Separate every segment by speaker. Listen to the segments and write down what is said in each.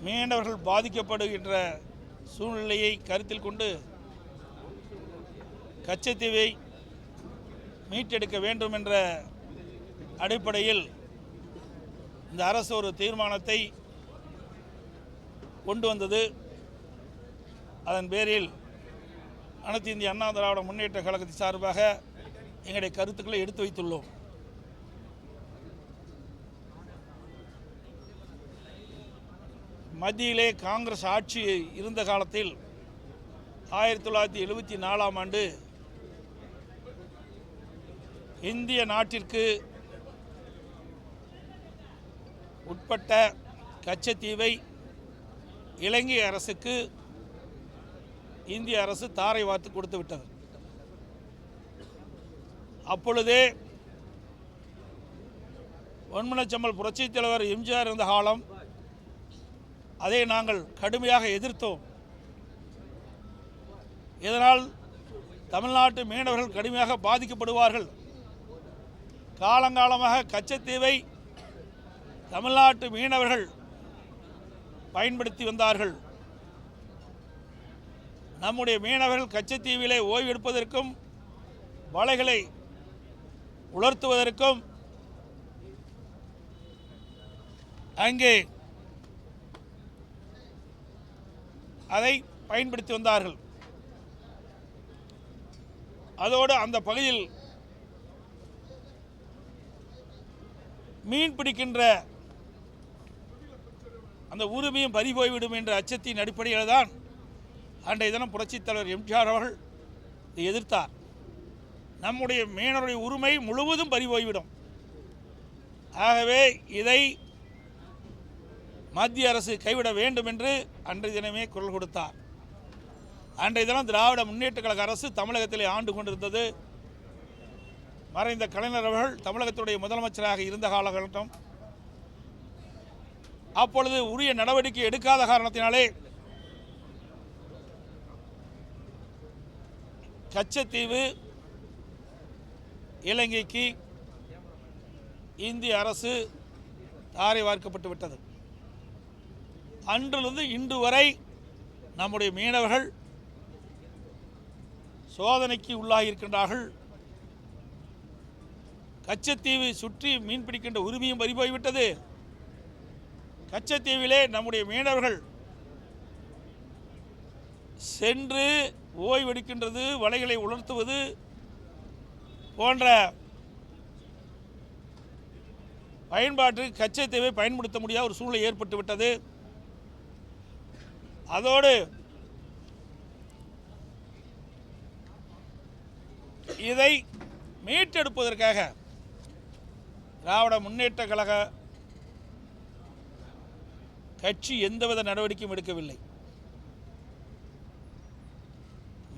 Speaker 1: மீனவர்கள் பாதிக்கப்படுகின்ற சூழ்நிலையை கருத்தில் கொண்டு கச்சத்தீவை மீட்டெடுக்க வேண்டும் என்ற அடிப்படையில் இந்த அரசு ஒரு தீர்மானத்தை கொண்டு வந்தது. அதன் பேரில் அனைத்து இந்திய அண்ணா திராவிட முன்னேற்ற கழகத்தின் சார்பாக எங்களுடைய கருத்துக்களை எடுத்து வைத்துள்ளோம். மத்தியிலே காங்கிரஸ் ஆட்சி இருந்த காலத்தில் 1974ஆம் ஆண்டு இந்திய நாட்டிற்கு உட்பட்ட கச்சத்தீவை இலங்கை அரசுக்கு இந்திய அரசு தாரை வார்த்து கொடுத்து விட்டது. அப்பொழுதே பொன்மனச்செம்மல் புரட்சித் தலைவர் எம்ஜிஆர் இருந்த காலம் அதை நாங்கள் கடுமையாக எதிர்த்தோம். இதனால் தமிழ்நாட்டு மீனவர்கள் கடுமையாக பாதிக்கப்படுவார்கள். காலங்காலமாக கச்சத்தீவை தமிழ்நாட்டு மீனவர்கள் பயன்படுத்தி வந்தார்கள். நம்முடைய மீனவர்கள் கச்சத்தீவிலே ஓய்வெடுப்பதற்கும் வலைகளை உலர்த்துவதற்கும் அங்கே அதை பயன்படுத்தி வந்தார்கள். அதோடு அந்த பகுதியில் மீன் பிடிக்கின்ற அந்த உரிமையும் பறி போய்விடும் என்ற அச்சத்தின் அடிப்படையில் தான் அன்றைய தினம் புரட்சித் தலைவர் எம்ஜிஆர் அவர்கள் இதை எதிர்த்தார். நம்முடைய மீனவருடைய உரிமை முழுவதும் பறி போய்விடும். ஆகவே இதை மத்திய அரசு கைவிட வேண்டும் என்று அன்றைய தினமே குரல் கொடுத்தார். அன்றைய தினம் திராவிட முன்னேற்ற கழக அரசு தமிழகத்திலே ஆண்டு கொண்டிருந்தது. மறைந்த கலைஞர் அவர்கள் தமிழகத்துடைய முதலமைச்சராக இருந்த காலகட்டம். அப்பொழுது உரிய நடவடிக்கை எடுக்காத காரணத்தினாலே கச்சத்தீவு இலங்கைக்கு இந்திய அரசு தாரை வார்க்கப்பட்டு விட்டது. அன்றிலிருந்து இன்று வரை நம்முடைய மீனவர்கள் சோதனைக்கு உள்ளாகி இருக்கின்றார்கள். கச்சத்தீவை சுற்றி மீன் பிடிக்கின்ற உரிமையும் பறிபோய்விட்டது. கச்சத்தீவிலே நம்முடைய மீனவர்கள் சென்று ஓய்வெடுக்கின்றது, வலைகளை உலர்த்துவது போன்ற பயன்பாட்டுக்கு கச்சத்தீவை பயன்படுத்த முடியாத ஒரு சூழ்நிலை ஏற்பட்டு விட்டது. அதோடு இதை மீட்டெடுப்பதற்காக திராவிட முன்னேற்ற கழக கட்சி எந்தவித நடவடிக்கையும் எடுக்கவில்லை.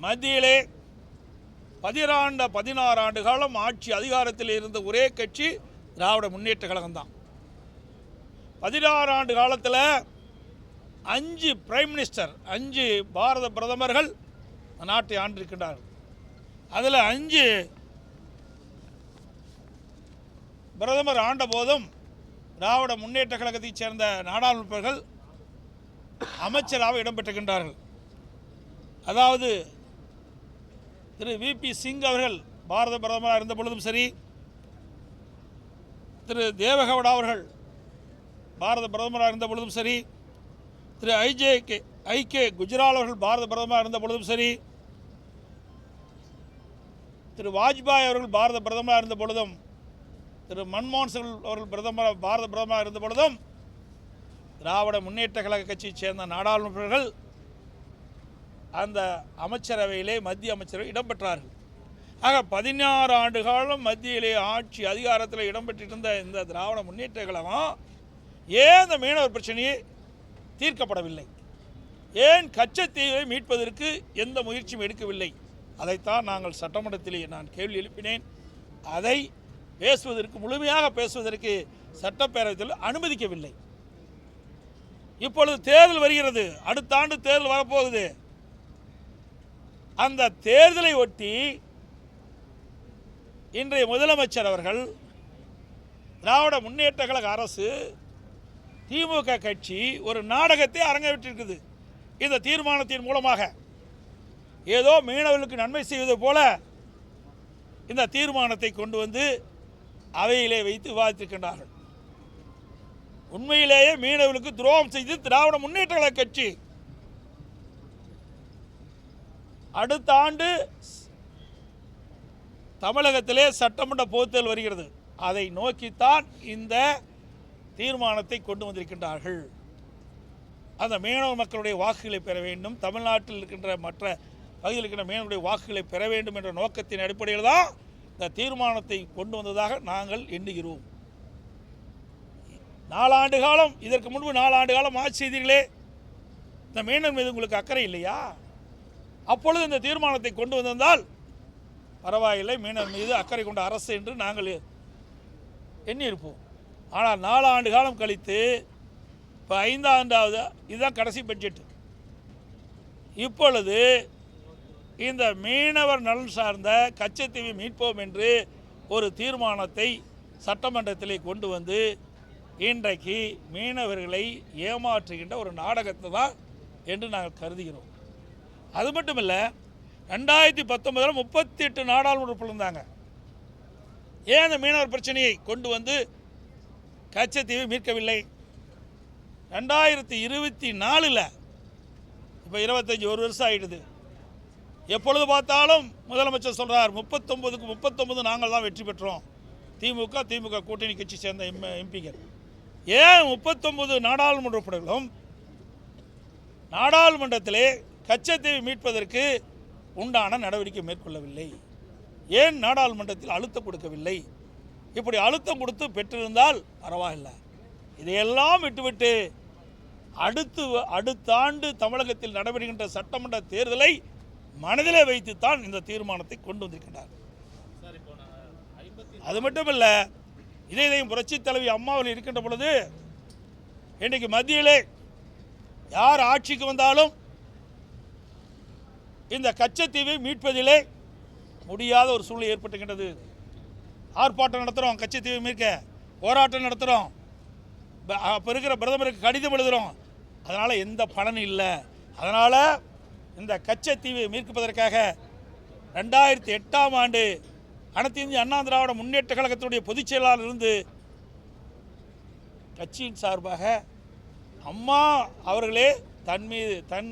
Speaker 1: மத்தியிலே 16 ஆண்டு காலம் ஆட்சி அதிகாரத்தில் இருந்த ஒரே கட்சி திராவிட முன்னேற்ற கழகம்தான். 16 ஆண்டு காலத்தில் 5 பிரைம் மினிஸ்டர், 5 பாரத பிரதமர்கள் நாட்டை ஆண்டிருக்கின்றார்கள். அதில் 5 பிரதமர் ஆண்ட போதும் திராவிட முன்னேற்ற கழகத்தைச் சேர்ந்த நாடாளுமன்றர்கள் அமைச்சராக இடம்பெற்றுகின்றார்கள். அதாவது திரு விபி சிங் அவர்கள் பாரத பிரதமராக இருந்த பொழுதும் சரி, திரு தேவகவுடா அவர்கள் பாரத பிரதமராக இருந்த பொழுதும் சரி, திரு ஐகே குஜரால் அவர்கள் பாரத பிரதமராக இருந்த பொழுதும் சரி, திரு வாஜ்பாய் அவர்கள் பாரத பிரதமராக இருந்த பொழுதும், திரு மன்மோகன் சிங் அவர்கள் பாரத பிரதமராக இருந்த பொழுதும் திராவிட முன்னேற்ற கழக கட்சியைச் சேர்ந்த நாடாளுமன்றர்கள் அந்த அமைச்சரவையிலே மத்திய அமைச்சரவை இடம்பெற்றார்கள். ஆக 16 ஆண்டு காலம் மத்தியிலே ஆட்சி அதிகாரத்தில் இடம்பெற்றிருந்த இந்த திராவிட முன்னேற்ற கழகம் ஏன் இந்த மீனவர் பிரச்சனையை தீர்க்கப்படவில்லை? ஏன் கச்சத்தீவை மீட்பதற்கு எந்த முயற்சியும் எடுக்கவில்லை? அதைத்தான் நாங்கள் சட்டமன்றத்திலே நான் கேள்வி எழுப்பினேன். அதை பேசுவதற்கு, முழுமையாக பேசுவதற்கு சட்டப்பேரவையில் அனுமதிக்கவில்லை. இப்பொழுது தேர்தல் வருகிறது, அடுத்த ஆண்டு தேர்தல் வரப்போகுது. அந்த தேர்தலை ஒட்டி இன்றைய முதலமைச்சர் அவர்கள், திராவிட முன்னேற்ற கழக அரசு திமுக கட்சி ஒரு நாடகத்தை அரங்கேற்றிருக்குது. இந்த தீர்மானத்தின் மூலமாக ஏதோ மீனவர்களுக்கு நன்மை செய்வது போல இந்த தீர்மானத்தை கொண்டு வந்து அவையிலே வைத்து விவாதித்திருக்கின்றார்கள். உண்மையிலேயே மீனவர்களுக்கு துரோகம் செய்து திராவிட முன்னேற்ற கழக கட்சி அடுத்த ஆண்டு தமிழகத்திலே சட்டமன்ற பொதுத்தேர்தல் வருகிறது. அதை நோக்கித்தான் இந்த தீர்மானத்தை கொண்டு வந்திருக்கின்றார்கள். அந்த மீனவ மக்களுடைய வாக்குகளை பெற வேண்டும், தமிழ்நாட்டில் இருக்கின்ற மற்ற பகுதியில் இருக்கின்ற மீனவர்களுடைய வாக்குகளை பெற வேண்டும் என்ற நோக்கத்தின் அடிப்படையில் தான் இந்த தீர்மானத்தை கொண்டு வந்ததாக நாங்கள் எண்ணுகிறோம். 4 ஆண்டு காலம், இதற்கு முன்பு 4 ஆண்டு காலம் ஆட்சி செய்தீர்களே, இந்த மீனவர் மீது உங்களுக்கு அக்கறை இல்லையா? அப்பொழுது இந்த தீர்மானத்தை கொண்டு வந்திருந்தால் பரவாயில்லை, மீனவர் மீது அக்கறை கொண்ட அரசு என்று நாங்கள் எண்ணியிருப்போம். ஆனால் 4 ஆண்டு காலம் கழித்து இப்போ 5ஆண்டாவது, இதுதான் கடைசி பட்ஜெட். இப்பொழுது இந்த மீனவர் நலன் சார்ந்த கச்சத்தீவை மீட்போம் என்று ஒரு தீர்மானத்தை சட்டமன்றத்திலே கொண்டு வந்து இன்றைக்கு மீனவர்களை ஏமாற்றுகின்ற ஒரு நாடகத்தை தான் என்று நாங்கள் கருதுகிறோம். அது மட்டும் இல்லை, 2019 38 நாடாளுமன்ற உறுப்பினர்கள் இருந்தாங்க. ஏன் அந்த மீனவர் பிரச்சனையை கொண்டு வந்து கச்சத்தீவை மீட்கவில்லை? 2024 இப்போ 25 ஒரு வருஷம் ஆகிடுது. எப்பொழுது பார்த்தாலும் முதலமைச்சர் சொல்கிறார் 39க்கு 39 நாங்கள் தான் வெற்றி பெற்றோம், திமுக கூட்டணி கட்சி சேர்ந்த எம்பிகள். ஏன் 39 நாடாளுமன்ற உறுப்பினர்களும் நாடாளுமன்றத்திலே கச்சத்தீவை மீட்பதற்கு உண்டான நடவடிக்கை மேற்கொள்ளவில்லை? ஏன் நாடாளுமன்றத்தில் அழுத்தம் கொடுக்கவில்லை? இப்படி அழுத்தம் கொடுத்து பெற்றிருந்தால் பரவாயில்லை. இதையெல்லாம் விட்டுவிட்டு அடுத்த ஆண்டு தமிழகத்தில் நடைபெறுகின்ற சட்டமன்ற தேர்தலை மனதிலே வைத்துத்தான் இந்த தீர்மானத்தை கொண்டு வந்திருக்கிறார். அது மட்டுமல்ல, இதையும் புரட்சி தலைவி அம்மாவில் இருக்கின்ற பொழுது இன்றைக்கு மத்தியிலே யார் ஆட்சிக்கு வந்தாலும் இந்த கச்சத்தீவை மீட்பதிலே முடியாத ஒரு சூழ்நிலை ஏற்பட்டுகின்றது. ஆர்ப்பாட்டம் நடத்துகிறோம், கச்சத்தீவை மீட்க போராட்டம் நடத்துகிறோம், அப்போ இருக்கிற பிரதமருக்கு கடிதம் எழுதுகிறோம், அதனால் எந்த பலனும் இல்லை. அதனால் இந்த கச்சத்தீவை மீட்பதற்காக 2008ஆம் ஆண்டு அனைத்து இந்திய அண்ணா திராவிட முன்னேற்ற கழகத்தினுடைய பொதுச் செயலாளர் இருந்து கட்சியின் சார்பாக அம்மா அவர்களே தன்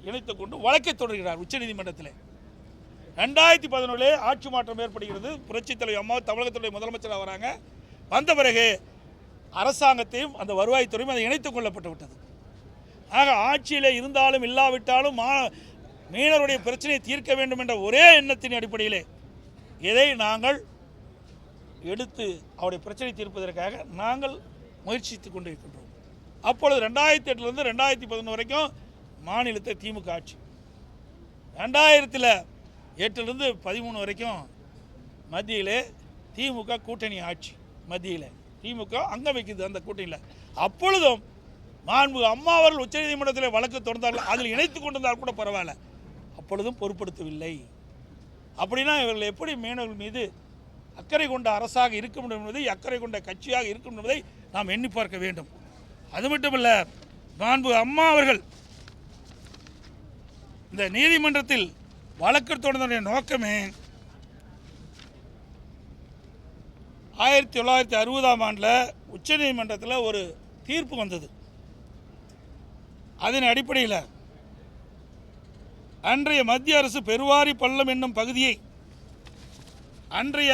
Speaker 1: இணைத்துக் கொண்டு வழக்கை தொடர்கிறார் உச்சநீதிமன்றத்தில். 2011 ஆட்சி மாற்றம் ஏற்படுகிறது. புரட்சி தலைவி அம்மா தமிழகத்துடைய முதலமைச்சராக வராங்க. வந்த பிறகு அரசாங்கத்தையும் அந்த வருவாய்த்துறையும் அதை இணைத்துக் கொள்ளப்பட்டு விட்டது. ஆக ஆட்சியில் இருந்தாலும் இல்லாவிட்டாலும் மீனவருடைய பிரச்சனையை தீர்க்க வேண்டும் என்ற ஒரே எண்ணத்தின் அடிப்படையிலே இதை நாங்கள் எடுத்து அவருடைய பிரச்சனை தீர்ப்பதற்காக நாங்கள் முயற்சித்துக் கொண்டிருக்கின்றோம். அப்பொழுது 2008 2011 வரைக்கும் மாநிலத்தை திமுக ஆட்சி, 2008 13 வரைக்கும் மத்தியிலே திமுக கூட்டணி ஆட்சி. மத்தியில் திமுக அங்கம் வைக்குது அந்த கூட்டணியில். அப்பொழுதும் மாண்பு அம்மா அவர்கள் உச்சநீதிமன்றத்தில் வழக்கு தொடர்ந்தார்கள், அதில் இணைத்து கொண்டிருந்தால் கூட பரவாயில்ல, அப்பொழுதும் பொருட்படுத்தவில்லை. அப்படின்னா இவர்கள் எப்படி மீனவர்கள் மீது அக்கறை கொண்ட அரசாக இருக்க முடியும் என்பதை, அக்கறை கொண்ட கட்சியாக இருக்கும் என்பதை நாம் எண்ணி பார்க்க வேண்டும். அது மட்டுமல்ல, மாண்பு அம்மா அவர்கள் இந்த நீதிமன்றத்தில் வழக்கு தொடர்ந்த நோக்கமே 1960ஆம் ஆண்டில் உச்சநீதிமன்றத்தில் ஒரு தீர்ப்பு வந்தது. அதன் அடிப்படையில் அன்றைய மத்திய அரசு பெருவாரி பள்ளம் என்னும் பகுதியை அன்றைய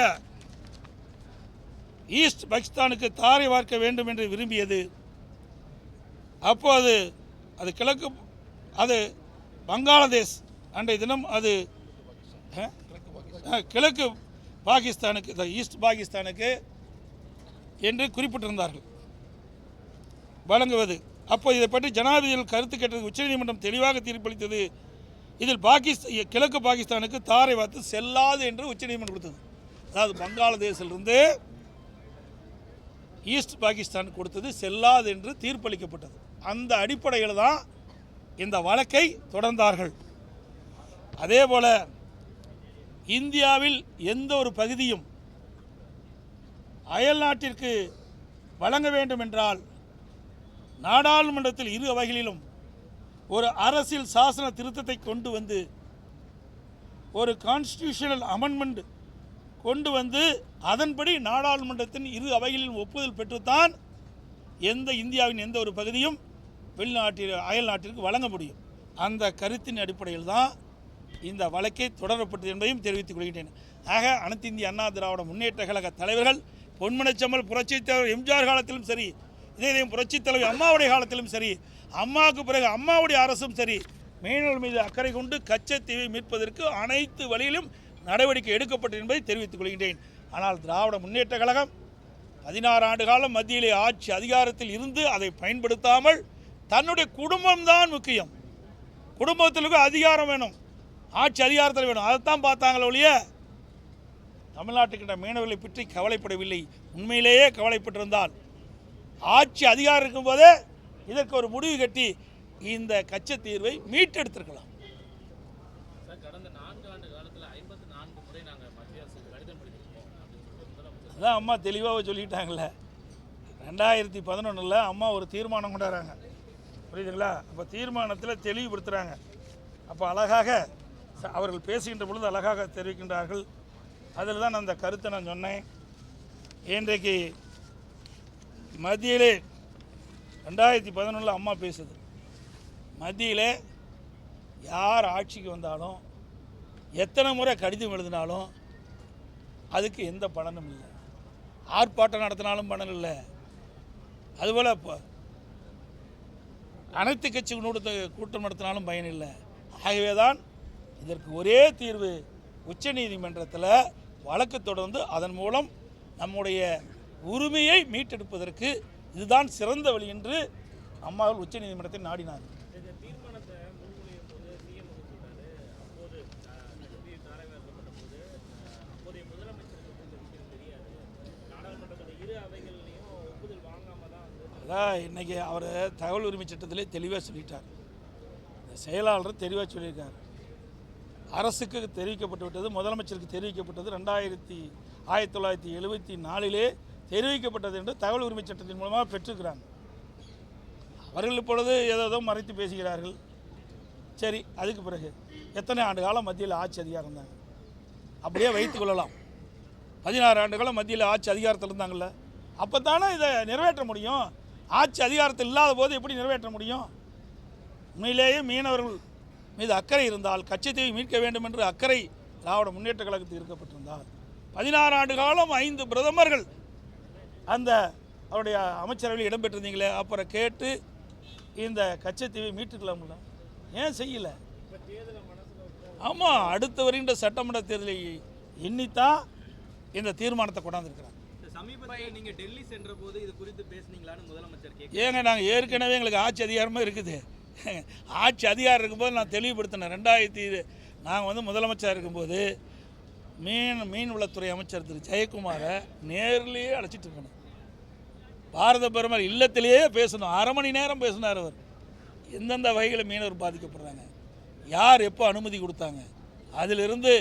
Speaker 1: ஈஸ்ட் பாகிஸ்தானுக்கு தாரை வார்க்க வேண்டும் என்று விரும்பியது. அப்போது அது வங்காளதேஷ் அன்றைய தினம் அது கிழக்கு பாகிஸ்தானுக்கு, ஈஸ்ட் பாகிஸ்தானுக்கு என்று குறிப்பிட்டிருந்தார்கள் வழங்குவது. அப்போ இதை பற்றி ஜனாதிபதிகள் கருத்து கேட்டது. உச்சநீதிமன்றம் தெளிவாக தீர்ப்பளித்தது. இதில் கிழக்கு பாகிஸ்தானுக்கு தாரை வார்த்து செல்லாது என்று உச்சநீதிமன்றம் கொடுத்தது. அதாவது வங்காளதேசிலிருந்து ஈஸ்ட் பாகிஸ்தான் கொடுத்தது செல்லாது என்று தீர்ப்பளிக்கப்பட்டது. அந்த அடிப்படையில் தான் இந்த வழக்கை தொடர்ந்தார்கள். அதேபோல் இந்தியாவில் எந்த ஒரு பகுதியும் அயல் நாட்டிற்கு வழங்க வேண்டும் என்றால் நாடாளுமன்றத்தில் இரு அவைகளிலும் ஒரு அரசியல் சாசன திருத்தத்தை கொண்டு வந்து ஒரு கான்ஸ்டிடியூஷனல் அமெண்ட்மெண்ட் கொண்டு வந்து அதன்படி நாடாளுமன்றத்தின் இரு அவைகளிலும் ஒப்புதல் பெற்றுத்தான் இந்தியாவின் எந்த ஒரு பகுதியும் அயல் நாட்டிற்கு வழங்க முடியும். அந்த கருத்தின் அடிப்படையில் தான் இந்த வழக்கை தொடரப்பட்டது என்பதையும் தெரிவித்துக் கொள்கின்றேன். ஆக அனைத்து இந்திய அண்ணா திராவிட முன்னேற்ற கழக தலைவர்கள் பொன்மனச்செம்மல் புரட்சித் தலைவர் எம்ஜிஆர் காலத்திலும் சரி, இதே புரட்சித் தலைவர் அம்மாவுடைய காலத்திலும் சரி, அம்மாவுக்கு பிறகு அம்மாவுடைய அரசும் சரி, மீனவர்கள் மீது அக்கறை கொண்டு கச்சத்தீவை மீட்பதற்கு அனைத்து வழியிலும் நடவடிக்கை எடுக்கப்பட்டது என்பதை தெரிவித்துக் கொள்கின்றேன். ஆனால் திராவிட முன்னேற்ற கழகம் 16 ஆண்டு காலம் மத்தியிலே ஆட்சி அதிகாரத்தில் இருந்து அதை பயன்படுத்தாமல் தன்னுடைய குடும்பம்தான் முக்கியம், குடும்பத்திற்கு அதிகாரம் வேணும், ஆட்சி அதிகாரத்தில் வேணும், அதைத்தான் பார்த்தாங்களே ஒழிய தமிழ்நாட்டுக்கிட்ட மீனவர்களை பற்றி கவலைப்படவில்லை. உண்மையிலேயே கவலைப்பட்டிருந்தால் ஆட்சி அதிகாரம் இருக்கும்போதே இதற்கு ஒரு முடிவு கட்டி இந்த கச்சத்தீர்வை மீட்டெடுத்திருக்கலாம்.
Speaker 2: கடந்த 4 ஆண்டு காலத்தில் 54 முறை நாங்கள் மத்திய அரசுக்கு கடிதம் எழுதியிருக்கோம்.
Speaker 1: அதான் அம்மா தெளிவாக சொல்லிட்டாங்கல்ல. 2011 அம்மா ஒரு தீர்மானம் கொண்டாடுறாங்க, புரியுதுங்களா? அப்போ தீர்மானத்தில் தெளிவுபடுத்துகிறாங்க. அப்போ அழகாக அவர்கள் பேசுகின்ற பொழுது அழகாக தெரிவிக்கின்றார்கள். அதில் தான் அந்த கருத்தை நான் சொன்னேன். இன்றைக்கு மத்தியிலே 2011 அம்மா பேசுது, மத்தியில் யார் ஆட்சிக்கு வந்தாலும் எத்தனை முறை கடிதம் எழுதினாலும் அதுக்கு எந்த பலனும் இல்லை, ஆர்ப்பாட்டம் நடத்தினாலும் பலன் இல்லை, அதுபோல் அனைத்து கட்சி கூட்டம் நடத்தினாலும் பயன் இல்லை. ஆகவே தான் இதற்கு ஒரே தீர்வு, உச்சநீதிமன்றத்தில் வழக்கு தொடர்ந்து அதன் மூலம் நம்முடைய உரிமையை மீட்டெடுப்பதற்கு இதுதான் சிறந்த வழி என்று அம்மாவில் உச்சநீதிமன்றத்தை நாடினார். அதான் இன்றைக்கி அவர் தகவல் உரிமை சட்டத்திலே தெளிவாக சொல்லிட்டார், செயலாளர் தெளிவாக சொல்லியிருக்கார். அரசுக்கு தெரிவிக்கப்பட்டு விட்டது, முதலமைச்சருக்கு தெரிவிக்கப்பட்டது 1974 தெரிவிக்கப்பட்டது என்று தகவல் உரிமை சட்டத்தின் மூலமாக பெற்றிருக்கிறாங்க. அவர்கள் இப்பொழுது ஏதோ மறைத்து பேசுகிறார்கள். சரி, அதுக்கு பிறகு எத்தனை ஆண்டு காலம் மத்தியில் ஆட்சி அதிகாரம் இருந்தாங்க, அப்படியே வைத்துக் கொள்ளலாம். 16 ஆண்டு காலம் மத்தியில் ஆட்சி அதிகாரத்தில் இருந்தாங்கள்ல, அப்போ தானே இதை நிறைவேற்ற முடியும். ஆட்சி அதிகாரத்தில் இல்லாத போது எப்படி நிறைவேற்ற முடியும்? உண்மையிலேயே மீனவர்கள் மீது அக்கறை இருந்தால், கச்சத்தீவை மீட்க வேண்டும் என்று அக்கறை திராவிட முன்னேற்ற கழகத்தில் இருக்கப்பட்டிருந்தால் 16 ஆண்டு காலம் 5 பிரதமர்கள் அந்த அவருடைய அமைச்சரவையில் இடம்பெற்றிருந்தீங்களே, அப்புறம் கேட்டு இந்த கச்சத்தீவை மீட்டுக்கலாம்ல, ஏன் செய்யலை? ஆமாம், அடுத்து வருகின்ற சட்டமன்ற தேர்தலை எண்ணித்தான் இந்த தீர்மானத்தை கொண்டாந்துருக்கிறாங்க.
Speaker 2: சமீபத்தில் நீங்கள் டெல்லி சென்ற போது இது குறித்து பேசுனீங்களான்னு முதலமைச்சர் கேட்க.
Speaker 1: ஏங்க, நாங்கள் ஏற்கனவே எங்களுக்கு ஆட்சி அதிகாரமாக இருக்குது. ஆட்சி அதிகாரம் இருக்கும்போது நான் தெளிவுபடுத்தினேன். நாங்கள் முதலமைச்சர் இருக்கும்போது மீன்வளத்துறை அமைச்சர் திரு ஜெயக்குமாரை நேரிலேயே அழைச்சிட்டு இருக்கணும், பாரத பிரதமர் இல்லத்திலேயே பேசணும். 1/2 மணி நேரம் பேசினார் அவர். எந்தெந்த வகையில் மீனவர் பாதிக்கப்படுறாங்க, யார் எப்போ அனுமதி கொடுத்தாங்க, அதிலிருந்து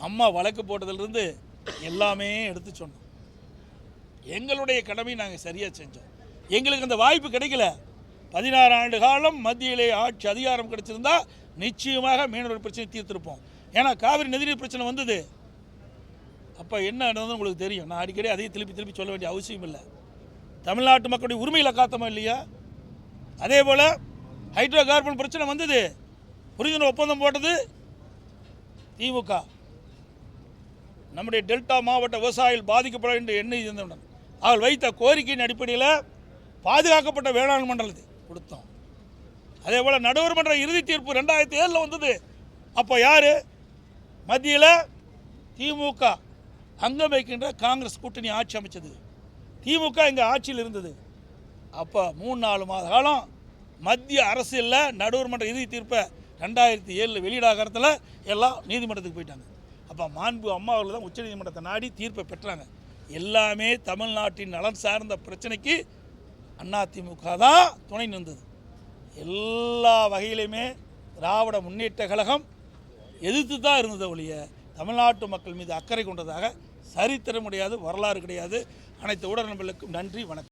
Speaker 1: அம்மா வழக்கு போட்டதிலிருந்து எல்லாமே எடுத்து சொன்னோம். எங்களுடைய கடமை நாங்கள் சரியாக செஞ்சோம். எங்களுக்கு அந்த வாய்ப்பு கிடைக்கல. 16 ஆண்டு காலம் மத்தியிலே ஆட்சி அதிகாரம் கிடைச்சிருந்தா நிச்சயமாக மீனவர் பிரச்சனை தீர்த்திருப்போம். ஏன்னா காவிரி நதிநீர் பிரச்சனை வந்தது, அப்போ என்ன நடந்தது உங்களுக்கு தெரியும். நான் அடிக்கடி அதையும் திருப்பி சொல்ல வேண்டிய அவசியம் இல்லை. தமிழ்நாட்டு மக்களுடைய உரிமைகளை காத்தமா இல்லையா? அதே போல் ஹைட்ரோ கார்பன் பிரச்சனை வந்தது, புரிந்துணர்வு ஒப்பந்தம் போட்டது திமுக. நம்முடைய டெல்டா மாவட்ட விவசாயிகள் பாதிக்கப்பட என்று எண்ணெய் இருந்தவுடன் அவள் வைத்த கோரிக்கையின் அடிப்படையில் பாதுகாக்கப்பட்ட வேளாண் மண்டலத்தை கொடுத்தோம். அதே போல் நடுவர் மன்ற இறுதி தீர்ப்பு 2007 வந்தது. அப்போ யார் மத்தியில்? திமுக அங்கம் வைக்கின்ற காங்கிரஸ் கூட்டணி ஆட்சி அமைச்சது. திமுக இங்கே ஆட்சியில் இருந்தது. அப்போ 3-4 மாத காலம் மத்திய அரசியலில் நடுவர் மன்ற இறுதி தீர்ப்பை 2007 வெளியிடாகிறதுல எல்லாம் நீதிமன்றத்துக்கு போயிட்டாங்க. அப்போ மாண்பு அம்மா அவர்கள் தான் உச்சநீதிமன்றத்தை நாடி தீர்ப்பை பெற்றாங்க. எல்லாமே தமிழ்நாட்டின் நலன் சார்ந்த பிரச்சனைக்கு அதிமுக தான் துணை நின்றது. எல்லா வகையிலுமே திராவிட முன்னேற்ற கழகம் எதிர்த்து தான் இருந்தது ஒழிய தமிழ்நாட்டு மக்கள் மீது அக்கறை கொண்டதாக சரித்திர முடியாது, வரலாறு கிடையாது. அனைத்து ஊடக நண்பர்களுக்கும் நன்றி, வணக்கம்.